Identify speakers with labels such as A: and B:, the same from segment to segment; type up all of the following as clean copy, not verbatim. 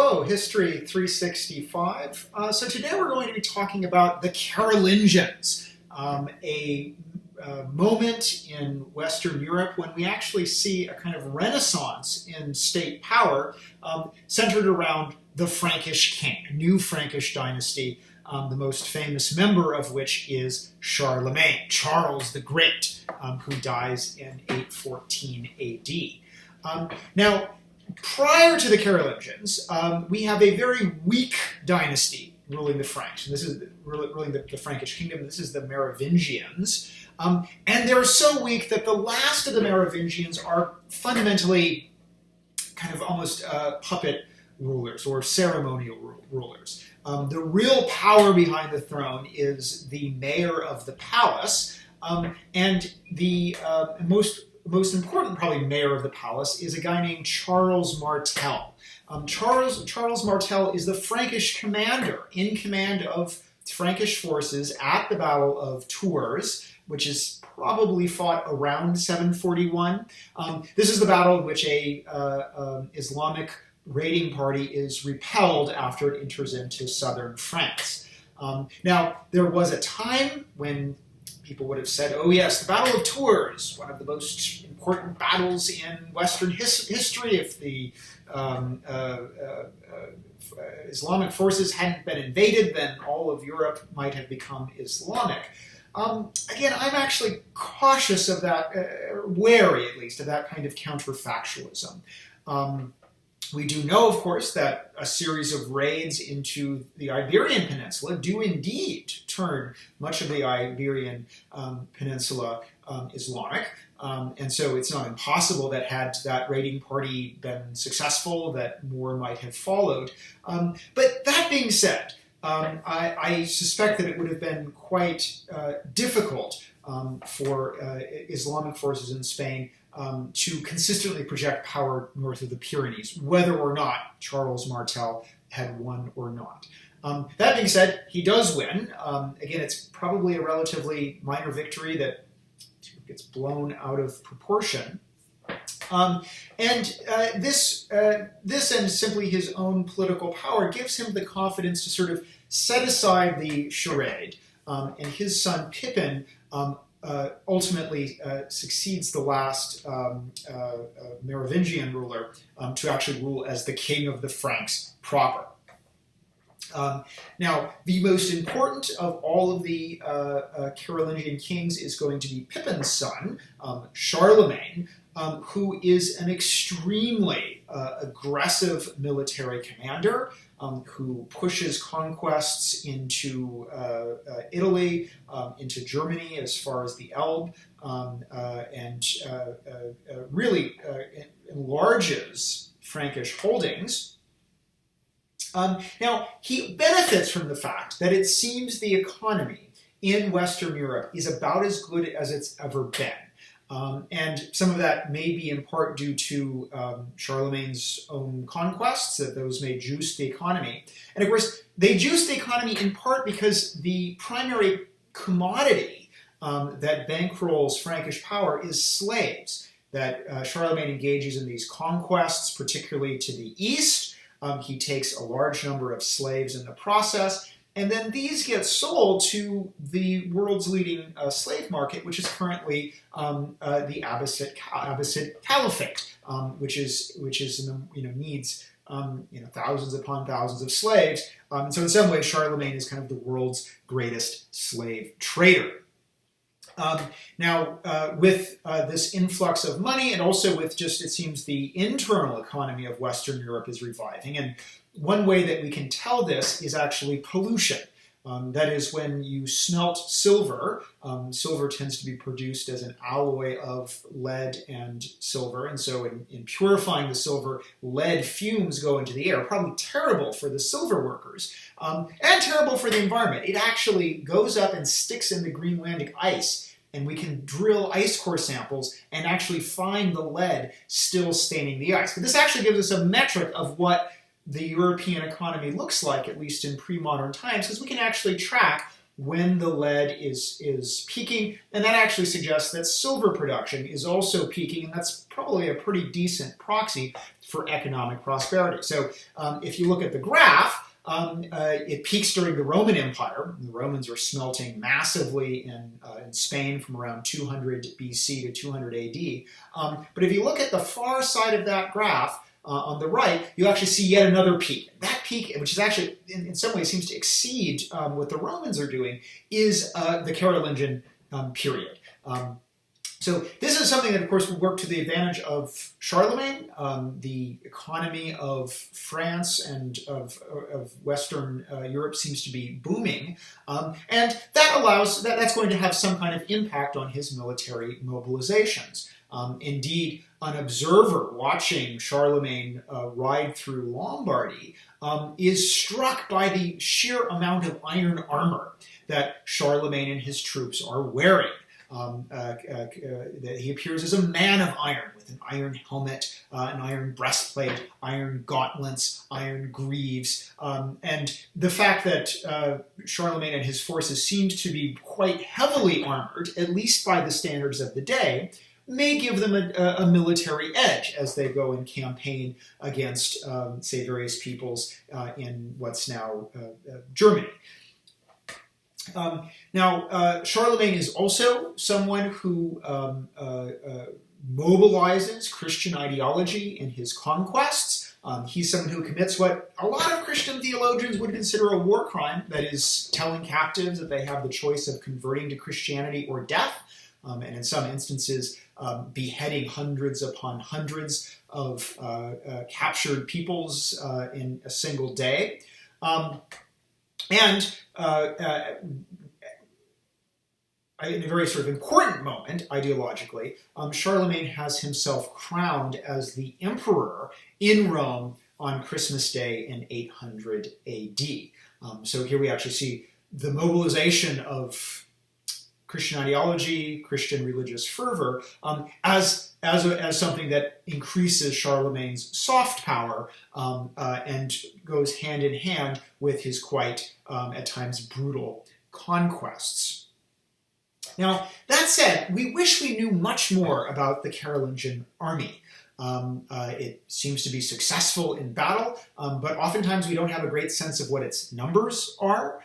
A: Hello, History 365. So today we're going to be talking about the Carolingians, a moment in Western Europe when we actually see a kind of renaissance in state power centered around the Frankish king, a new Frankish dynasty, the most famous member of which is Charlemagne, Charles the Great, who dies in 814 AD. Now, prior to the Carolingians, we have a very weak dynasty ruling the Franks. And this is ruling the Frankish kingdom. This is the Merovingians. And they're so weak that the last of the Merovingians are fundamentally kind of almost puppet rulers or ceremonial rulers. The real power behind the throne is the mayor of the palace, and the most important, probably, mayor of the palace is a guy named Charles Martel. Charles Martel is the Frankish commander in command of Frankish forces at the Battle of Tours, which is probably fought around 741. This is the battle in which a Islamic raiding party is repelled after it enters into southern France. Now, there was a time when people would have said, oh yes, the Battle of Tours, one of the most important battles in Western history. If the Islamic forces hadn't been invaded, then all of Europe might have become Islamic. Again, I'm actually cautious of that, wary at least, of that kind of counterfactualism. We do know, of course, that a series of raids into the Iberian Peninsula do indeed turn much of the Iberian Peninsula Islamic. And so it's not impossible that had that raiding party been successful, that more might have followed. But that being said, I suspect that it would have been quite difficult for Islamic forces in Spain to consistently project power north of the Pyrenees, whether or not Charles Martel had won or not. That being said, he does win. Again, it's probably a relatively minor victory that gets blown out of proportion. This and simply his own political power gives him the confidence to sort of set aside the charade. And his son Pippin ultimately succeeds the last Merovingian ruler to actually rule as the king of the Franks proper. Now, the most important of all of the Carolingian kings is going to be Pippin's son, Charlemagne, who is an extremely aggressive military commander, who pushes conquests into Italy, into Germany as far as the Elbe, and really enlarges Frankish holdings. Now, he benefits from the fact that it seems the economy in Western Europe is about as good as it's ever been. And some of that may be in part due to Charlemagne's own conquests, that those may juice the economy. And of course, they juice the economy in part because the primary commodity that bankrolls Frankish power is slaves. That Charlemagne engages in these conquests, particularly to the east. He takes a large number of slaves in the process. And then these get sold to the world's leading slave market, which is currently the Abbasid Caliphate, which needs thousands upon thousands of slaves. So in some ways, Charlemagne is kind of the world's greatest slave trader. Now, with this influx of money, and also with just, it seems, the internal economy of Western Europe is reviving. And one way that we can tell this is actually pollution. That is, when you smelt silver, silver tends to be produced as an alloy of lead and silver. And so in purifying the silver, lead fumes go into the air, probably terrible for the silver workers, and terrible for the environment. It actually goes up and sticks in the Greenlandic ice. And we can drill ice core samples and actually find the lead still staining the ice. But this actually gives us a metric of what the European economy looks like, at least in pre-modern times, because we can actually track when the lead is peaking, and that actually suggests that silver production is also peaking, and that's probably a pretty decent proxy for economic prosperity. So if you look at the graph, it peaks during the Roman Empire. The Romans are smelting massively in Spain from around 200 BC to 200 AD. But if you look at the far side of that graph, on the right, you actually see yet another peak. That peak, which is actually, in some ways, seems to exceed what the Romans are doing, is the Carolingian period. So this is something that, of course, would work to the advantage of Charlemagne. The economy of France and of Western Europe seems to be booming, and that's going to have some kind of impact on his military mobilizations. Indeed, an observer watching Charlemagne ride through Lombardy is struck by the sheer amount of iron armor that Charlemagne and his troops are wearing. That he appears as a man of iron, with an iron helmet, an iron breastplate, iron gauntlets, iron greaves, and the fact that Charlemagne and his forces seemed to be quite heavily armored, at least by the standards of the day, may give them a military edge as they go and campaign against, say, various peoples in what's now Germany. Now, Charlemagne is also someone who mobilizes Christian ideology in his conquests. He's someone who commits what a lot of Christian theologians would consider a war crime, that is, telling captives that they have the choice of converting to Christianity or death, and in some instances, beheading hundreds upon hundreds of captured peoples in a single day. In a very sort of important moment, ideologically, Charlemagne has himself crowned as the emperor in Rome on Christmas Day in 800 AD. So here we actually see the mobilization of Christian ideology, Christian religious fervor, as something that increases Charlemagne's soft power and goes hand in hand with his quite, at times, brutal conquests. Now, that said, we wish we knew much more about the Carolingian army. It seems to be successful in battle, but oftentimes we don't have a great sense of what its numbers are.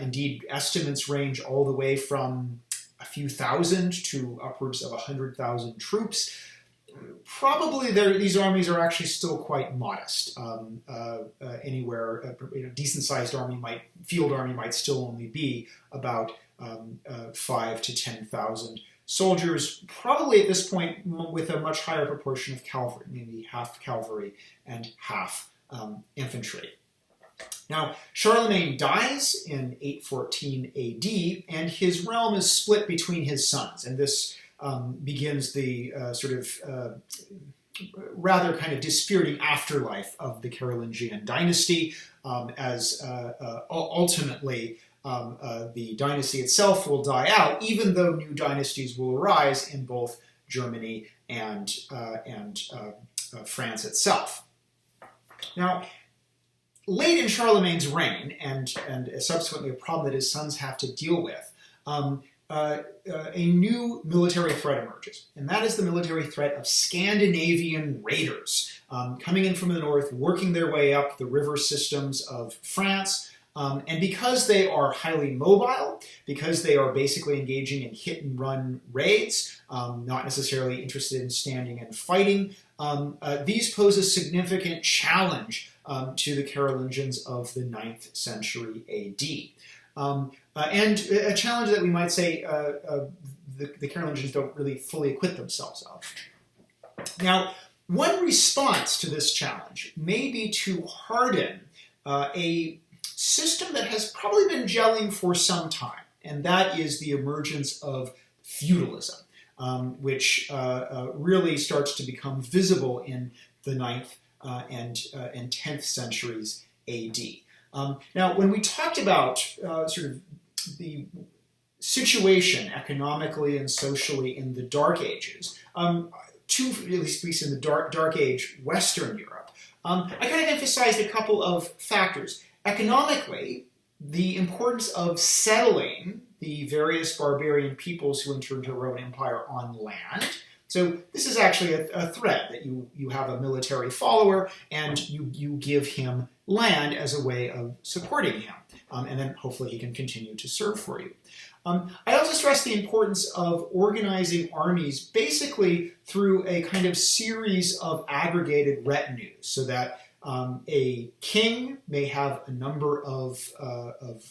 A: Indeed, estimates range all the way from a few thousand to upwards of 100,000 troops. Probably these armies are actually still quite modest. Anywhere, decent-sized field army might still only be about 5 to 10,000 soldiers, probably at this point with a much higher proportion of cavalry, maybe half cavalry and half infantry. Now, Charlemagne dies in 814 AD, and his realm is split between his sons, and this begins the rather kind of dispiriting afterlife of the Carolingian dynasty, as ultimately the dynasty itself will die out, even though new dynasties will arise in both Germany and France itself. Now, late in Charlemagne's reign, and subsequently a problem that his sons have to deal with, a new military threat emerges, and that is the military threat of Scandinavian raiders coming in from the north, working their way up the river systems of France. And because they are highly mobile, because they are basically engaging in hit-and-run raids, not necessarily interested in standing and fighting, these pose a significant challenge to the Carolingians of the 9th century AD. And a challenge that we might say the Carolingians don't really fully acquit themselves of. Now, one response to this challenge may be to harden a system that has probably been gelling for some time, and that is the emergence of feudalism, which really starts to become visible in the 9th and 10th centuries AD. Now, when we talked about sort of the situation economically and socially in the Dark Ages, at least in the Dark Age Western Europe, I kind of emphasized a couple of factors. Economically, the importance of settling the various barbarian peoples who entered the Roman Empire on land. So this is actually a thread that you have a military follower and you give him land as a way of supporting him. And then hopefully he can continue to serve for you. I also stress the importance of organizing armies basically through a kind of series of aggregated retinues, so that a king may have a number of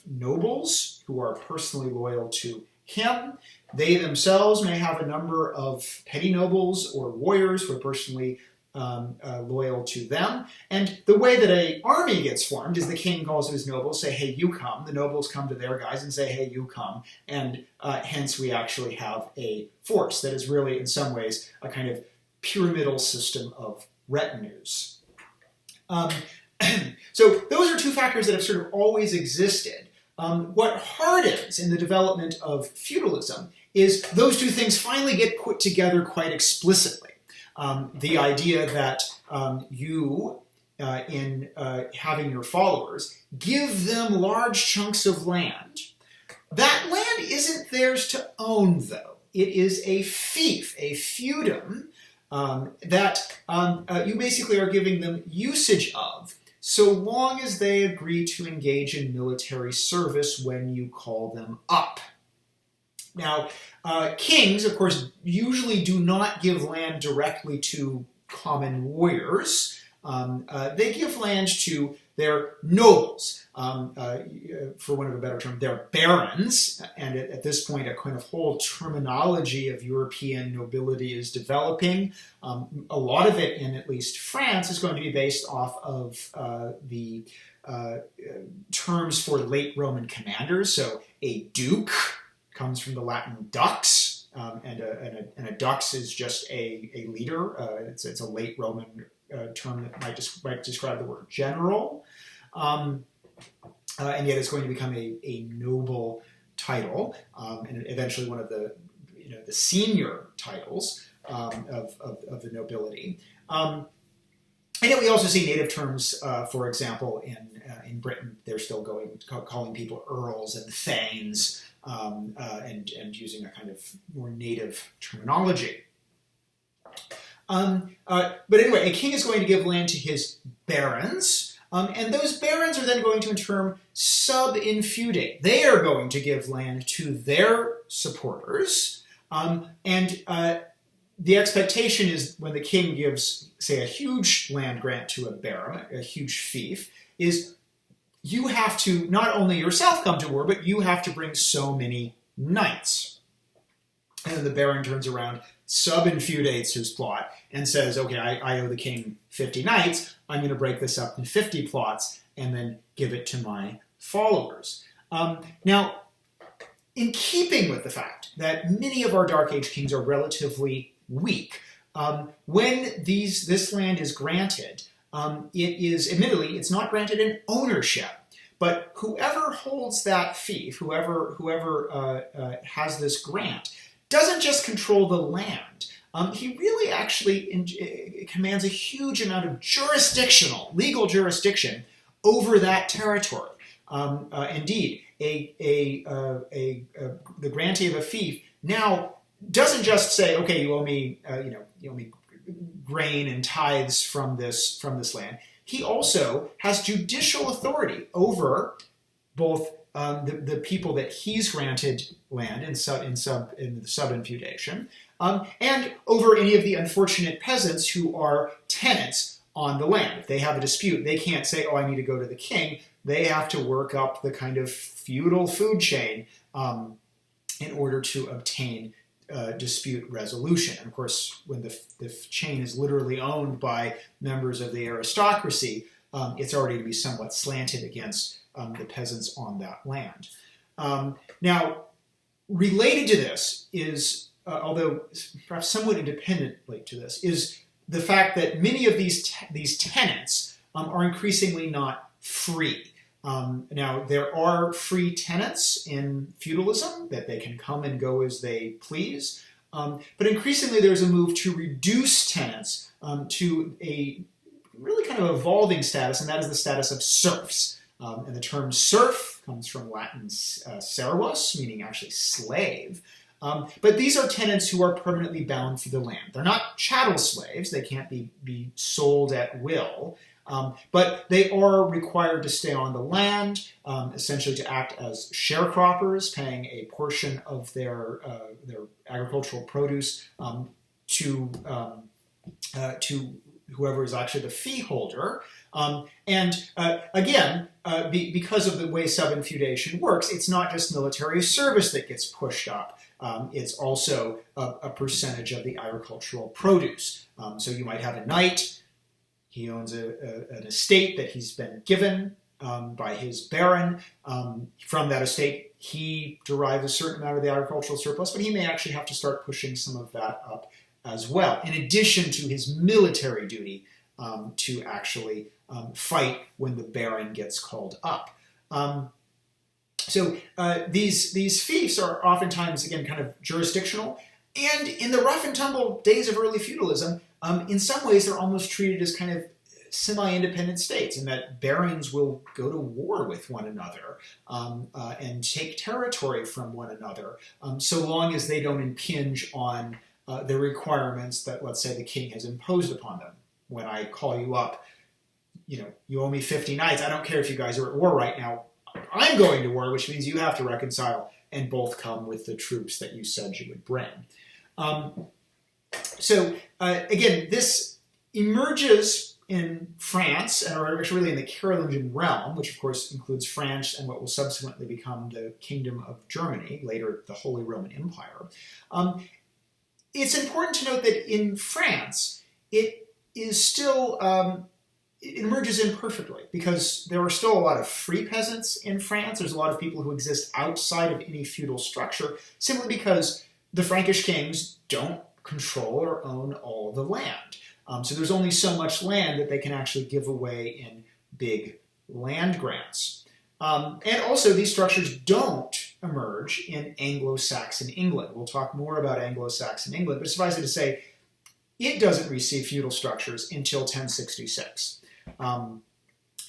A: nobles who are personally loyal to him. They themselves may have a number of petty nobles or warriors who are personally loyal to them. And the way that an army gets formed is the king calls his nobles, say, hey, you come. The nobles come to their guys and say, hey, you come. And hence we actually have a force that is really, in some ways, a kind of pyramidal system of retinues. So those are two factors that have sort of always existed. What hardens in the development of feudalism is those two things finally get put together quite explicitly. The idea that you, in having your followers, give them large chunks of land. That land isn't theirs to own, though. It is a fief, a feudum, that you basically are giving them usage of, so long as they agree to engage in military service when you call them up. Now, kings, of course, usually do not give land directly to common warriors. They give land to their nobles, for want of a better term, their barons. And at this point, a kind of whole terminology of European nobility is developing. A lot of it, in at least France, is going to be based off of the terms for late Roman commanders. So a duke comes from the Latin dux, and a dux is just a leader. It's a late Roman term that might describe the word general, and yet it's going to become a noble title, and eventually one of the senior titles of the nobility. And yet we also see native terms, for example, in Britain, they're still calling people earls and thanes, and using a kind of more native terminology. But anyway, a king is going to give land to his barons, and those barons are then going to, in turn, sub-infeudate. They are going to give land to their supporters, and the expectation is when the king gives, say, a huge land grant to a baron, a huge fief, is you have to not only yourself come to war, but you have to bring so many knights. And then the baron turns around, sub-infeudates his plot, and says, okay, I owe the king 50 knights, I'm going to break this up in 50 plots, and then give it to my followers. Now, in keeping with the fact that many of our Dark Age kings are relatively weak, when this land is granted, it is, admittedly, it's not granted in ownership, but whoever holds that fief, whoever has this grant, doesn't just control the land. He really actually commands a huge amount of legal jurisdiction over that territory. Indeed, the grantee of a fief now doesn't just say, okay, you owe me grain and tithes from this land. He also has judicial authority over both the people that he's granted land in the sub-infeudation, and over any of the unfortunate peasants who are tenants on the land. If they have a dispute, they can't say, oh, I need to go to the king. They have to work up the kind of feudal food chain in order to obtain dispute resolution. And of course, when the chain is literally owned by members of the aristocracy, it's already going to be somewhat slanted against the peasants on that land. Now, related to this is, although perhaps somewhat independently to this, is the fact that many of these tenants are increasingly not free. Now, there are free tenants in feudalism, that they can come and go as they please, but increasingly there's a move to reduce tenants to a really kind of evolving status, and that is the status of serfs. And the term serf comes from Latin servus, meaning actually slave. But these are tenants who are permanently bound for the land. They're not chattel slaves. They can't be sold at will. But they are required to stay on the land, essentially to act as sharecroppers, paying a portion of their agricultural produce to whoever is actually the fee holder. Again, because of the way sub-infeudation works, it's not just military service that gets pushed up. It's also a percentage of the agricultural produce. So you might have a knight. He owns an estate that he's been given by his baron. From that estate, he derives a certain amount of the agricultural surplus, but he may actually have to start pushing some of that up as well, in addition to his military duty to actually fight when the baron gets called up. So these fiefs are oftentimes, again, kind of jurisdictional. And in the rough and tumble days of early feudalism, in some ways they're almost treated as kind of semi-independent states, in that barons will go to war with one another and take territory from one another, so long as they don't impinge on the requirements that, let's say, the king has imposed upon them. When I call you up, you owe me 50 knights. I don't care if you guys are at war right now. I'm going to war, which means you have to reconcile and both come with the troops that you said you would bring. Again, this emerges in France, or actually really in the Carolingian realm, which of course includes France and what will subsequently become the Kingdom of Germany, later the Holy Roman Empire. It's important to note that in France, it is still, it emerges imperfectly, because there are still a lot of free peasants in France. There's a lot of people who exist outside of any feudal structure, simply because the Frankish kings don't control or own all the land. So there's only so much land that they can actually give away in big land grants. And also, these structures don't emerge in Anglo-Saxon England. We'll talk more about Anglo-Saxon England, but suffice it to say, it doesn't receive feudal structures until 1066. And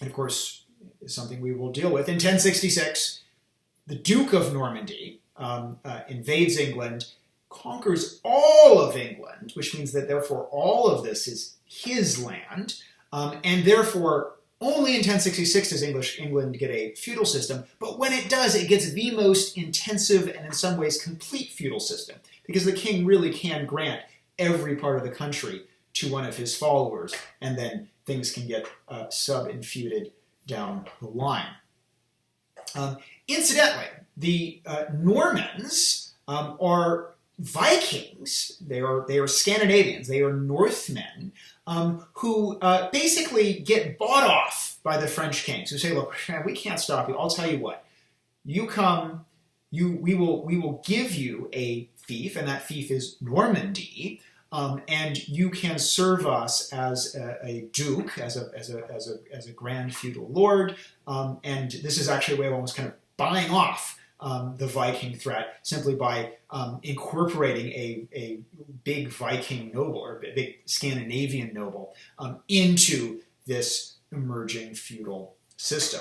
A: of course, is something we will deal with. In 1066, the Duke of Normandy invades England, conquers all of England, which means that therefore all of this is his land, and therefore only in 1066 does England get a feudal system, but when it does, it gets the most intensive and in some ways complete feudal system, because the king really can grant every part of the country to one of his followers, and then things can get sub-infeuded down the line. Incidentally, the Normans are Vikings. They are Scandinavians. They are Northmen who basically get bought off by the French kings, who say, "Look, we can't stop you. I'll tell you what. You come. We will give you a fief, and that fief is Normandy, and you can serve us as a duke, as a grand feudal lord. And this is actually a way of almost kind of buying off the Viking threat, simply by incorporating a big Viking noble, or a big Scandinavian noble, into this emerging feudal system."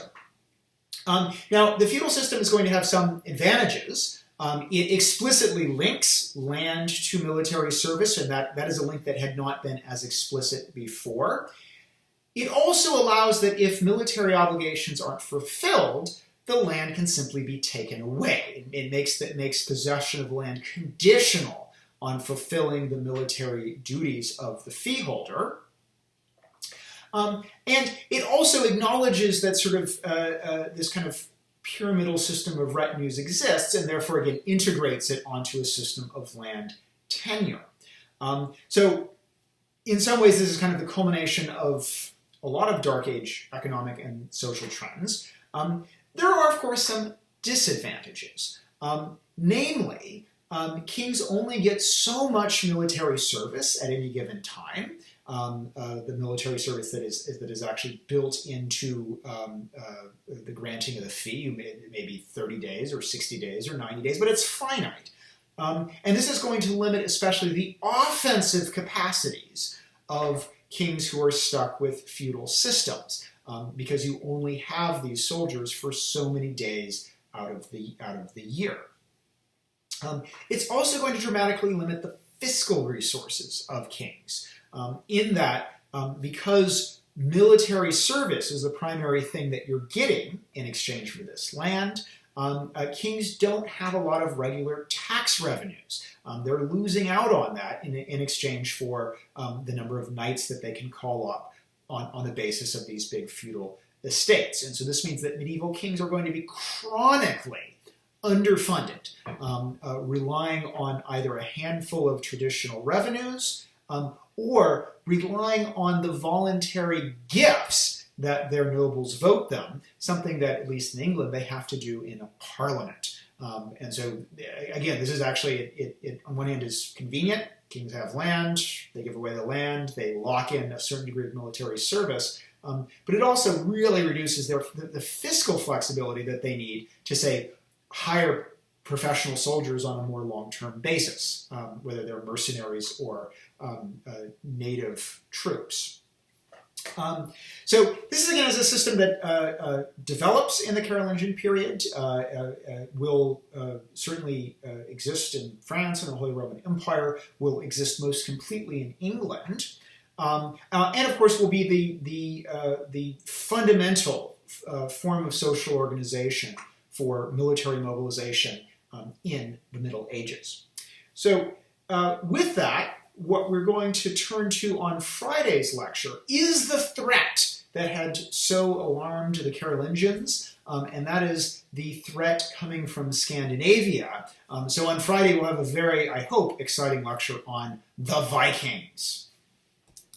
A: Now, the feudal system is going to have some advantages. It explicitly links land to military service, and that is a link that had not been as explicit before. It also allows that if military obligations aren't fulfilled, the land can simply be taken away. It makes possession of land conditional on fulfilling the military duties of the fee holder. And it also acknowledges that sort of this kind of pyramidal system of retinues exists, and therefore, again, integrates it onto a system of land tenure. So in some ways, this is kind of the culmination of a lot of Dark Age economic and social trends. There are, of course, some disadvantages. Namely, kings only get so much military service at any given time. The military service that is actually built into the granting of the fee, maybe 30 days or 60 days or 90 days, but it's finite. And this is going to limit especially the offensive capacities of kings who are stuck with feudal systems. because you only have these soldiers for so many days out of the year. It's also going to dramatically limit the fiscal resources of kings, in that because military service is the primary thing that you're getting in exchange for this land, kings don't have a lot of regular tax revenues. They're losing out on that in exchange for the number of knights that they can call up on the basis of these big feudal estates. And so this means that medieval kings are going to be chronically underfunded, relying on either a handful of traditional revenues or relying on the voluntary gifts that their nobles vote them, something that, at least in England, they have to do in a parliament. And so, again, this is actually, it on one hand is convenient. Kings have land, they give away the land, they lock in a certain degree of military service, but it also really reduces the fiscal flexibility that they need to, say, hire professional soldiers on a more long-term basis, whether they're mercenaries or native troops. So this is, again, is a system that develops in the Carolingian period, will certainly exist in France and the Holy Roman Empire, will exist most completely in England, and of course will be the fundamental form of social organization for military mobilization in the Middle Ages. So with that, what we're going to turn to on Friday's lecture is the threat that had so alarmed the Carolingians, and that is the threat coming from Scandinavia. So on Friday we'll have a very, I hope, exciting lecture on the Vikings.